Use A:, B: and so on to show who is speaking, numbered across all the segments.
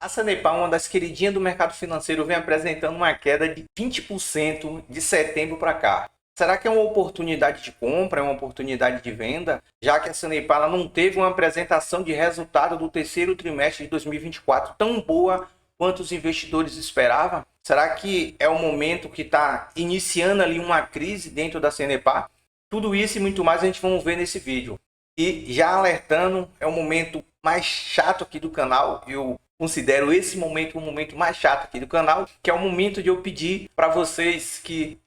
A: A Sanepar, uma das queridinhas do mercado financeiro, vem apresentando uma queda de 20% de setembro para cá. Será que é uma oportunidade de compra, é uma oportunidade de venda? Já que a Sanepar ela não teve uma apresentação de resultado do terceiro trimestre de 2024 tão boa quanto os investidores esperavam? Será que é o momento que está iniciando ali uma crise dentro da Sanepar? Tudo isso e muito mais a gente vamos ver nesse vídeo. E já alertando, é o momento mais chato aqui do canal. Eu considero esse momento o momento mais chato aqui do canal, que é o momento de eu pedir para vocês que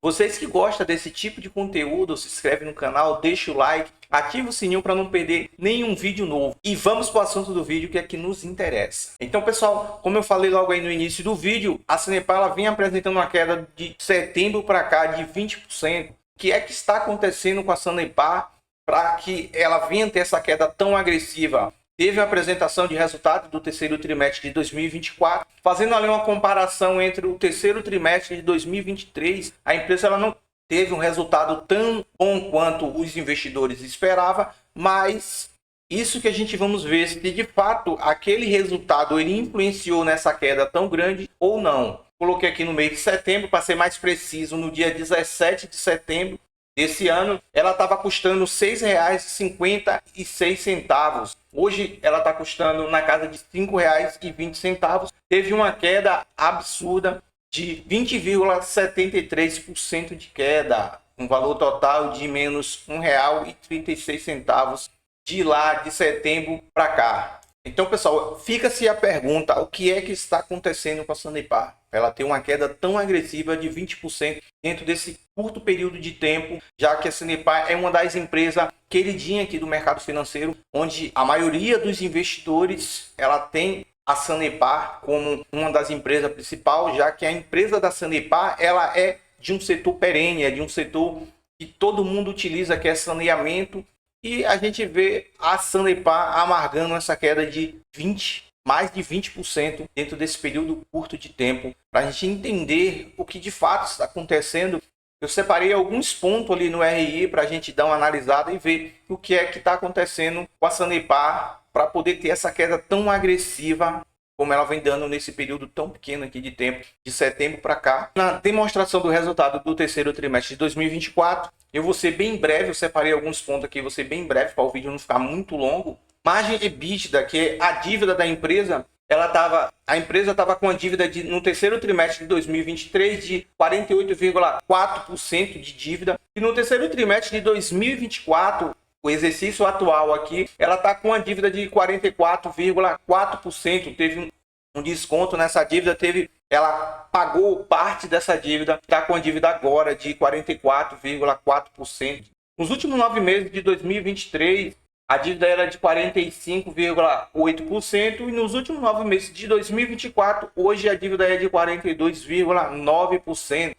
A: gostam desse tipo de conteúdo, se inscreve no canal, deixa o like, ativa o sininho para não perder nenhum vídeo novo. E vamos para o assunto do vídeo que é que nos interessa. Então, pessoal, como eu falei logo aí no início do vídeo, a Sanepar ela vem apresentando uma queda de setembro para cá de 20%. O que é que está acontecendo com a Sanepar para que ela venha ter essa queda tão agressiva? Teve a apresentação de resultado do terceiro trimestre de 2024, fazendo ali uma comparação entre o terceiro trimestre de 2023. A empresa ela não teve um resultado tão bom quanto os investidores esperavam, mas isso que a gente vamos ver se de fato aquele resultado ele influenciou nessa queda tão grande ou não. Coloquei aqui no mês de setembro, para ser mais preciso, no dia 17 de setembro desse ano, ela estava custando R$ 6,56. Hoje ela está custando na casa de R$ 5,20. Teve uma queda absurda de 20,73% de queda. Um valor total de menos R$ 1,36 de lá de setembro para cá. Então, pessoal, fica-se a pergunta, o que é que está acontecendo com a Sanepar? Ela tem uma queda tão agressiva de 20% dentro desse curto período de tempo, já que a Sanepar é uma das empresas queridinhas aqui do mercado financeiro, onde a maioria dos investidores ela tem a Sanepar como uma das empresas principais, já que a empresa da Sanepar ela é de um setor perene, é de um setor que todo mundo utiliza, que é saneamento. E a gente vê a Sanepar amargando essa queda de mais de 20% dentro desse período curto de tempo. Para a gente entender o que de fato está acontecendo, eu separei alguns pontos ali no RI para a gente dar uma analisada e ver o que é que está acontecendo com a Sanepar para poder ter essa queda tão agressiva como ela vem dando nesse período tão pequeno aqui de tempo, de setembro para cá. Na demonstração do resultado do terceiro trimestre de 2024, eu vou ser bem breve, eu separei alguns pontos aqui, vou ser bem breve para o vídeo não ficar muito longo. Margem EBITDA, que é a dívida da empresa, a empresa estava com a dívida no terceiro trimestre de 2023 de 48,4% de dívida, e no terceiro trimestre de 2024, o exercício atual aqui, ela está com a dívida de 44,4%. Teve um desconto nessa dívida, ela pagou parte dessa dívida, está com a dívida agora de 44,4%. Nos últimos 9 meses de 2023, a dívida era de 45,8% e nos últimos 9 meses de 2024, hoje a dívida é de 42,9%.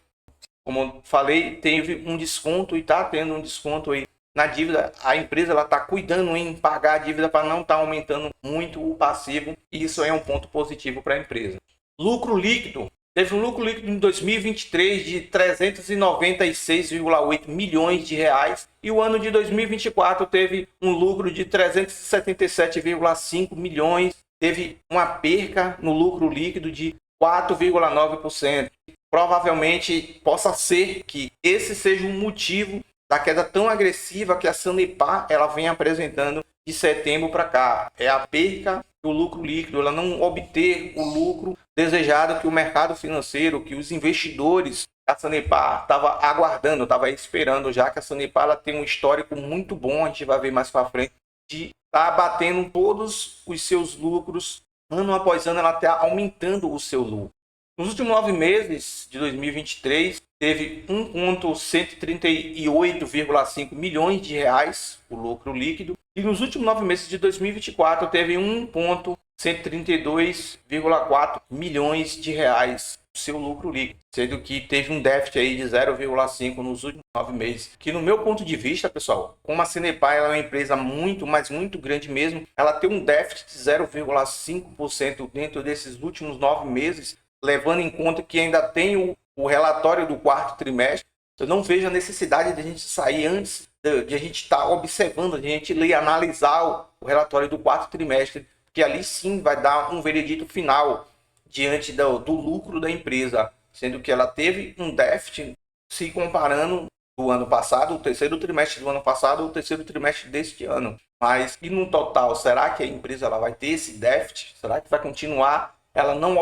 A: Como falei, teve um desconto e está tendo um desconto aí na dívida. A empresa está cuidando em pagar a dívida para não estar aumentando muito o passivo, e isso é um ponto positivo para a empresa. Lucro líquido. Teve um lucro líquido em 2023 de 396,8 milhões de reais e o ano de 2024 teve um lucro de 377,5 milhões. Teve uma perca no lucro líquido de 4,9%. Provavelmente possa ser que esse seja o motivo da queda tão agressiva que a Sanepar ela vem apresentando de setembro para cá. É a perca do lucro líquido, ela não obter o lucro desejado que o mercado financeiro, que os investidores da Sanepar estavam aguardando, estavam esperando, já que a Sanepar ela tem um histórico muito bom, a gente vai ver mais para frente, de estar batendo todos os seus lucros, ano após ano ela está aumentando o seu lucro. Nos últimos 9 meses de 2023, teve 1,138,5 milhões de reais o lucro líquido. E nos últimos 9 meses de 2024, teve 1,132,4 milhões de reais o seu lucro líquido. Sendo que teve um déficit aí de 0,5 nos últimos 9 meses. Que no meu ponto de vista, pessoal, como a Sanepar é uma empresa muito, mas muito grande mesmo, ela tem um déficit de 0,5% dentro desses últimos 9 meses, levando em conta que ainda tem o relatório do quarto trimestre. Eu não vejo a necessidade de a gente sair antes de a gente estar observando, de a gente ler e analisar o relatório do quarto trimestre, que ali sim vai dar um veredito final diante do lucro da empresa, sendo que ela teve um déficit se comparando do ano passado, o terceiro trimestre do ano passado, o terceiro trimestre deste ano. Mas e no total, será que a empresa ela vai ter esse déficit? Será que vai continuar ela não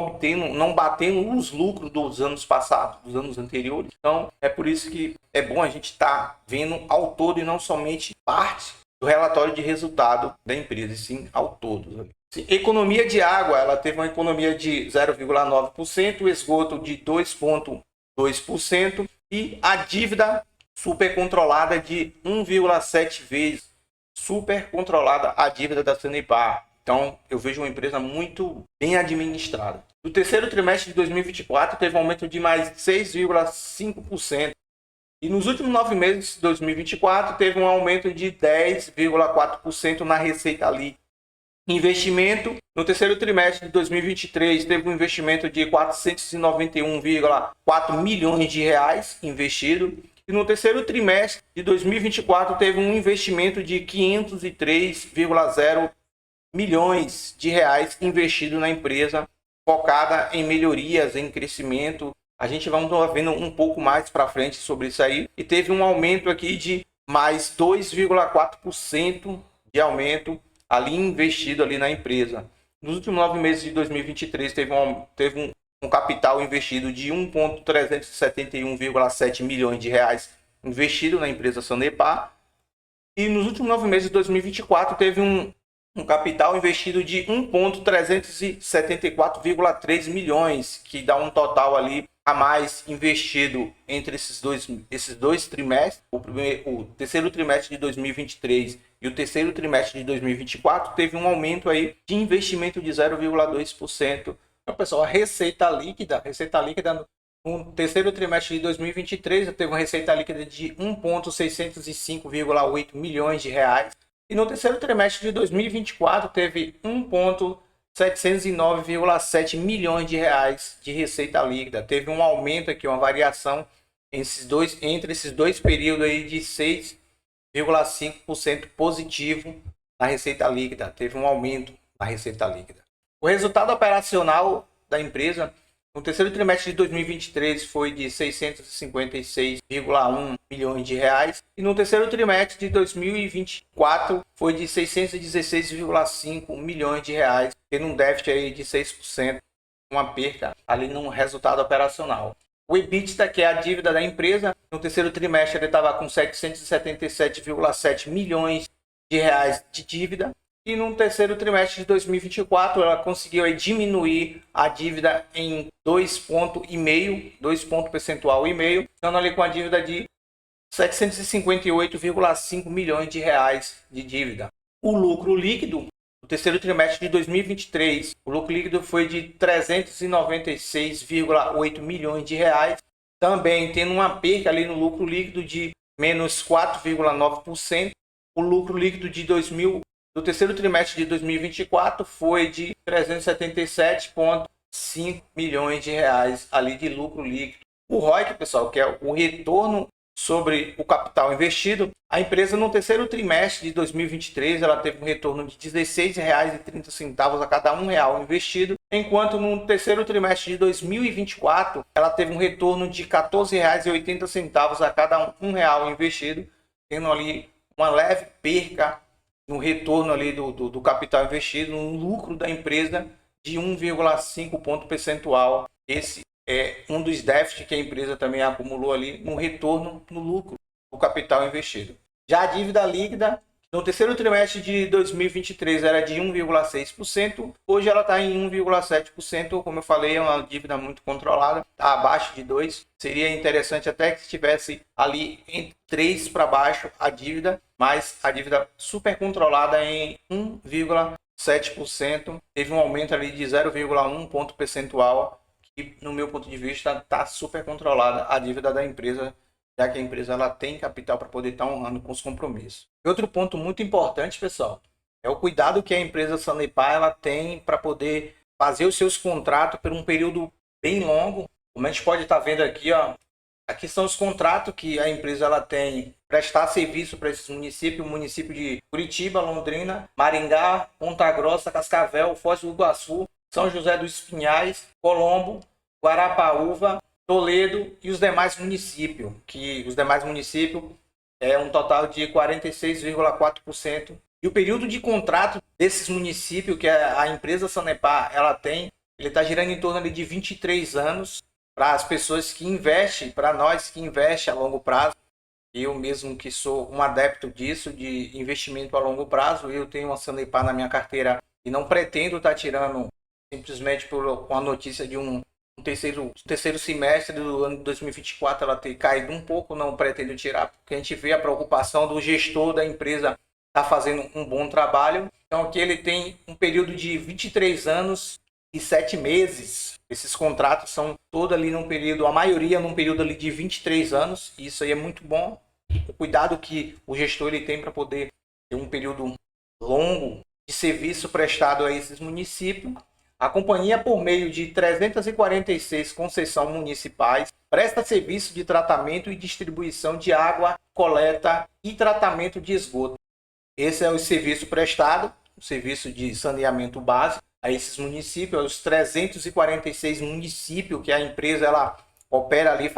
A: batendo os lucros dos anos passados, dos anos anteriores? Então, é por isso que é bom a gente estar vendo ao todo e não somente parte do relatório de resultado da empresa, e sim ao todo. Economia de água, ela teve uma economia de 0,9%, esgoto de 2,2% e a dívida super controlada de 1,7 vezes. Super controlada a dívida da Sanepar. Então, eu vejo uma empresa muito bem administrada. No terceiro trimestre de 2024, teve um aumento de mais 6,5%. E nos últimos 9 meses de 2024, teve um aumento de 10,4% na receita líquida. Investimento, no terceiro trimestre de 2023, teve um investimento de 491,4 milhões de reais investido. E no terceiro trimestre de 2024, teve um investimento de 503,0 milhões de reais investido na empresa, focada em melhorias, em crescimento. A gente vai vendo um pouco mais para frente sobre isso aí. E teve um aumento aqui de mais 2,4% de aumento ali investido ali na empresa. Nos últimos 9 meses de 2023, teve um capital investido de 1.371,7 milhões de reais investido na empresa Sanepar. E nos últimos 9 meses de 2024, teve um capital investido de 1.374,3 milhões, que dá um total ali a mais investido entre esses dois trimestres, o terceiro trimestre de 2023 e o terceiro trimestre de 2024, teve um aumento aí de investimento de 0,2%. Então, pessoal, a receita líquida no terceiro trimestre de 2023 teve uma receita líquida de 1.605,8 milhões de reais. E no terceiro trimestre de 2024 teve 1.709,7 milhões de reais de receita líquida. Teve um aumento aqui, uma variação entre esses dois períodos aí de 6,5% positivo na receita líquida. Teve um aumento na receita líquida. O resultado operacional da empresa no terceiro trimestre de 2023 foi de 656,1 milhões de reais e no terceiro trimestre de 2024 foi de 616,5 milhões de reais, tendo um déficit aí de 6%, uma perca ali no resultado operacional. O EBITDA, que é a dívida da empresa, no terceiro trimestre ele estava com 777,7 milhões de reais de dívida. E no terceiro trimestre de 2024, ela conseguiu aí diminuir a dívida em 2 pontos percentual e meio, estando ali com a dívida de 758,5 milhões de reais de dívida. O lucro líquido, no terceiro trimestre de 2023, o lucro líquido foi de 396,8 milhões de reais, também tendo uma perca ali no lucro líquido de menos 4,9%. O lucro líquido do terceiro trimestre de 2024 foi de 377,5 milhões de reais ali de lucro líquido. O ROIC, pessoal, que é o retorno sobre o capital investido, a empresa no terceiro trimestre de 2023 ela teve um retorno de R$ 16,30 a cada R$ 1 investido, enquanto no terceiro trimestre de 2024 ela teve um retorno de R$ 14,80 a cada R$ 1 investido, tendo ali uma leve perca no retorno ali do capital investido, no lucro da empresa de 1,5 ponto percentual. Esse é um dos déficits que a empresa também acumulou ali no retorno no lucro do capital investido. Já a dívida líquida, no terceiro trimestre de 2023 era de 1,6%, hoje ela está em 1,7%, como eu falei, é uma dívida muito controlada, está abaixo de 2%. Seria interessante até que estivesse ali em 3 para baixo a dívida, mas a dívida super controlada em 1,7%, teve um aumento ali de 0,1 ponto percentual, que no meu ponto de vista está super controlada a dívida da empresa, já que a empresa ela tem capital para poder estar honrando com os compromissos. Outro ponto muito importante, pessoal, é o cuidado que a empresa Sanepar ela tem para poder fazer os seus contratos por um período bem longo. Como a gente pode estar vendo aqui, ó, Aqui são os contratos que a empresa ela tem prestar serviço para esses municípios, o município de Curitiba, Londrina, Maringá, Ponta Grossa, Cascavel, Foz do Iguaçu, São José dos Pinhais, Colombo, Guarapaúva, Toledo e os demais municípios, que os demais municípios é um total de 46,4%. E o período de contrato desses municípios que a empresa Sanepar ela tem, ele está girando em torno ali de 23 anos para as pessoas que investem, para nós que investem a longo prazo. Eu mesmo que sou um adepto disso, de investimento a longo prazo, eu tenho uma Sanepar na minha carteira e não pretendo estar tirando simplesmente por uma notícia de um terceiro semestre do ano de 2024 ela ter caído um pouco, não pretendo tirar, porque a gente vê a preocupação do gestor da empresa está fazendo um bom trabalho. Então aqui ele tem um período de 23 anos e 7 meses. Esses contratos são todos ali num período, a maioria num período ali de 23 anos, e isso aí é muito bom. O cuidado que o gestor ele tem para poder ter um período longo de serviço prestado a esses municípios. A companhia, por meio de 346 concessões municipais, presta serviço de tratamento e distribuição de água, coleta e tratamento de esgoto. Esse é o serviço prestado, o serviço de saneamento básico a esses municípios, os 346 municípios que a empresa ela opera ali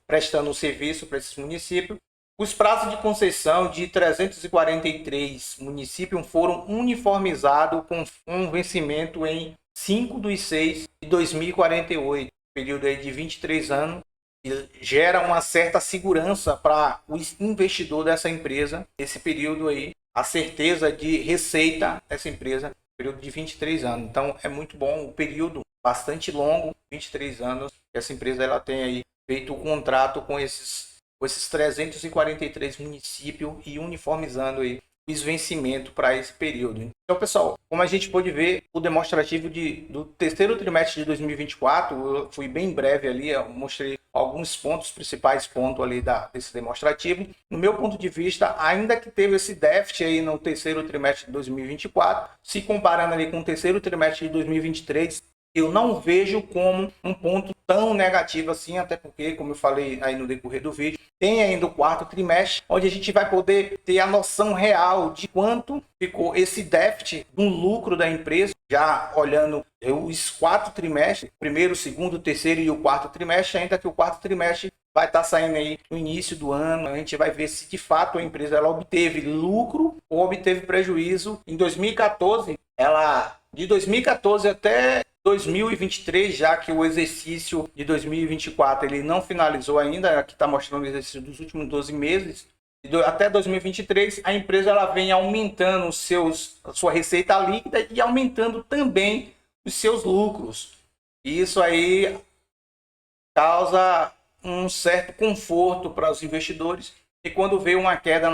A: prestando o serviço para esses municípios. Os prazos de concessão de 343 municípios foram uniformizados com um vencimento em 5/6/2048, período aí de 23 anos, e gera uma certa segurança para o investidor dessa empresa, esse período aí, a certeza de receita dessa empresa, período de 23 anos. Então é muito bom, o período bastante longo, 23 anos, que essa empresa ela tem aí feito o contrato com esses 343 municípios e uniformizando aí os vencimentos para esse período. Então, pessoal, como a gente pode ver, o demonstrativo do terceiro trimestre de 2024, eu fui bem breve ali, eu mostrei alguns pontos, principais pontos ali desse demonstrativo. No meu ponto de vista, ainda que teve esse déficit aí no terceiro trimestre de 2024, se comparando ali com o terceiro trimestre de 2023, eu não vejo como um ponto tão negativo assim, até porque, como eu falei aí no decorrer do vídeo, tem ainda o quarto trimestre, onde a gente vai poder ter a noção real de quanto ficou esse déficit no lucro da empresa, já olhando os 4 trimestres, primeiro, segundo, terceiro e o quarto trimestre, ainda que o quarto trimestre vai estar saindo aí no início do ano, a gente vai ver se de fato a empresa ela obteve lucro ou obteve prejuízo. Em 2014, de 2014 até 2023, já que o exercício de 2024 ele não finalizou ainda, aqui está mostrando o exercício dos últimos 12 meses, até 2023 a empresa ela vem aumentando a sua receita líquida e aumentando também os seus lucros. E isso aí causa um certo conforto para os investidores e quando vê uma queda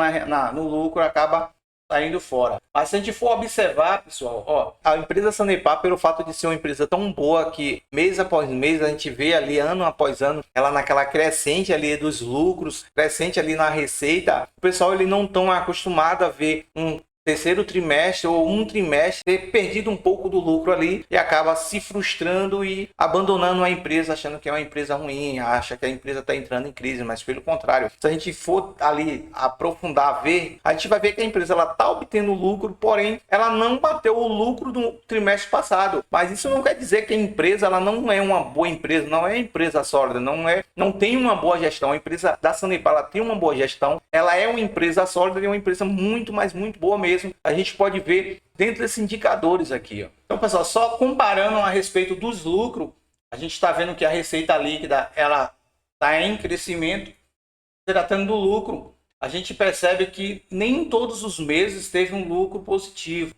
A: no lucro acaba saindo fora. Mas se a gente for observar, pessoal, a empresa Sanepar, pelo fato de ser uma empresa tão boa que mês após mês a gente vê ali ano após ano ela naquela crescente ali dos lucros, crescente ali na receita, o pessoal ele não tão acostumado a ver um terceiro trimestre ou um trimestre ter perdido um pouco do lucro ali e acaba se frustrando e abandonando a empresa, achando que é uma empresa ruim, acha que a empresa está entrando em crise, mas pelo contrário, se a gente for ali aprofundar, ver, a gente vai ver que a empresa ela está obtendo lucro, porém ela não bateu o lucro do trimestre passado, mas isso não quer dizer que a empresa ela não é uma boa empresa, não é empresa sólida, não tem uma boa gestão. A empresa da Sanepar ela tem uma boa gestão, ela é uma empresa sólida e uma empresa muito, mas muito boa mesmo. A gente pode ver dentro desses indicadores aqui. Então, pessoal, só comparando a respeito dos lucros, a gente está vendo que a receita líquida ela está em crescimento. Tratando do lucro, a gente percebe que nem todos os meses teve um lucro positivo.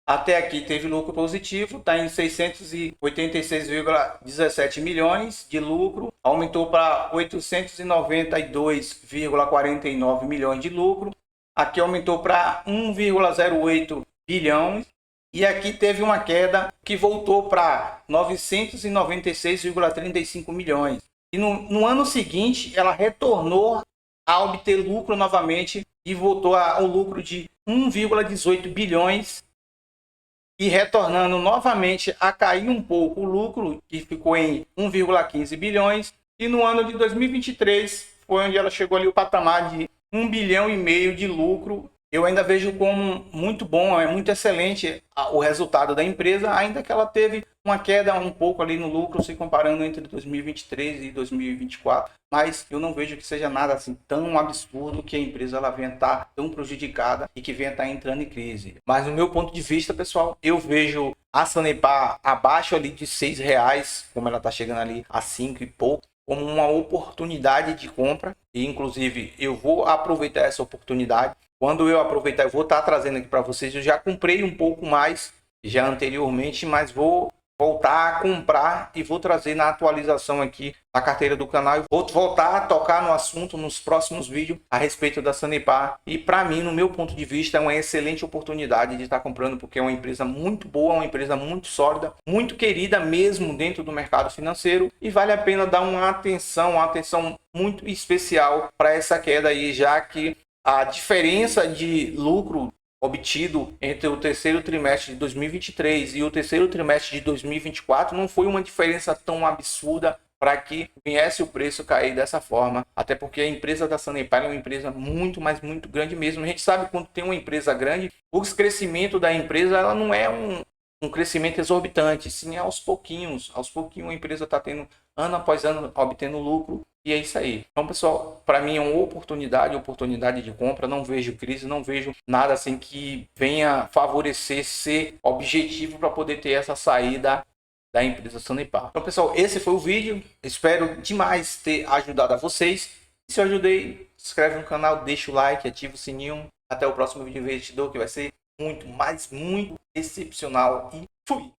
A: Até aqui teve lucro positivo, está em 686,17 milhões de lucro, aumentou para 892,49 milhões de lucro. Aqui aumentou para 1,08 bilhão e aqui teve uma queda que voltou para 996,35 milhões. E no ano seguinte ela retornou a obter lucro novamente e voltou ao lucro de 1,18 bilhões e retornando novamente a cair um pouco o lucro, que ficou em 1,15 bilhões E no ano de 2023 foi onde ela chegou ali o patamar de 1,5 bilhão de lucro. Eu ainda vejo como muito bom, é muito excelente o resultado da empresa, ainda que ela teve uma queda um pouco ali no lucro, se comparando entre 2023 e 2024. Mas eu não vejo que seja nada assim tão absurdo que a empresa ela venha estar tão prejudicada e que venha estar entrando em crise. Mas no meu ponto de vista, pessoal, eu vejo a Sanepar abaixo ali de R$ 6, como ela está chegando ali a 5 e pouco, como uma oportunidade de compra. E inclusive eu vou aproveitar essa oportunidade. Quando eu aproveitar, eu vou estar trazendo aqui para vocês. Eu já comprei um pouco mais já anteriormente, mas vou voltar a comprar e vou trazer na atualização aqui na carteira do canal. Eu vou voltar a tocar no assunto nos próximos vídeos a respeito da Sanepar. E para mim, no meu ponto de vista, é uma excelente oportunidade de estar comprando, porque é uma empresa muito boa, uma empresa muito sólida, muito querida mesmo dentro do mercado financeiro, e vale a pena dar uma atenção muito especial para essa queda aí, já que a diferença de lucro obtido entre o terceiro trimestre de 2023 e o terceiro trimestre de 2024 não foi uma diferença tão absurda para que viesse o preço cair dessa forma. Até porque a empresa da Sanepar é uma empresa muito, mas muito grande mesmo. A gente sabe que quando tem uma empresa grande, o crescimento da empresa ela não é um crescimento exorbitante, sim, aos pouquinhos. Aos pouquinhos a empresa está tendo, ano após ano, obtendo lucro. E é isso aí. Então, pessoal, para mim é uma oportunidade de compra. Não vejo crise, não vejo nada assim que venha favorecer ser objetivo para poder ter essa saída da empresa Sanepar. Então, pessoal, esse foi o vídeo. Espero demais ter ajudado a vocês. Se eu ajudei, se inscreve no canal, deixa o like, ativa o sininho. Até o próximo vídeo investidor, que vai ser muito, mas muito excepcional. E fui!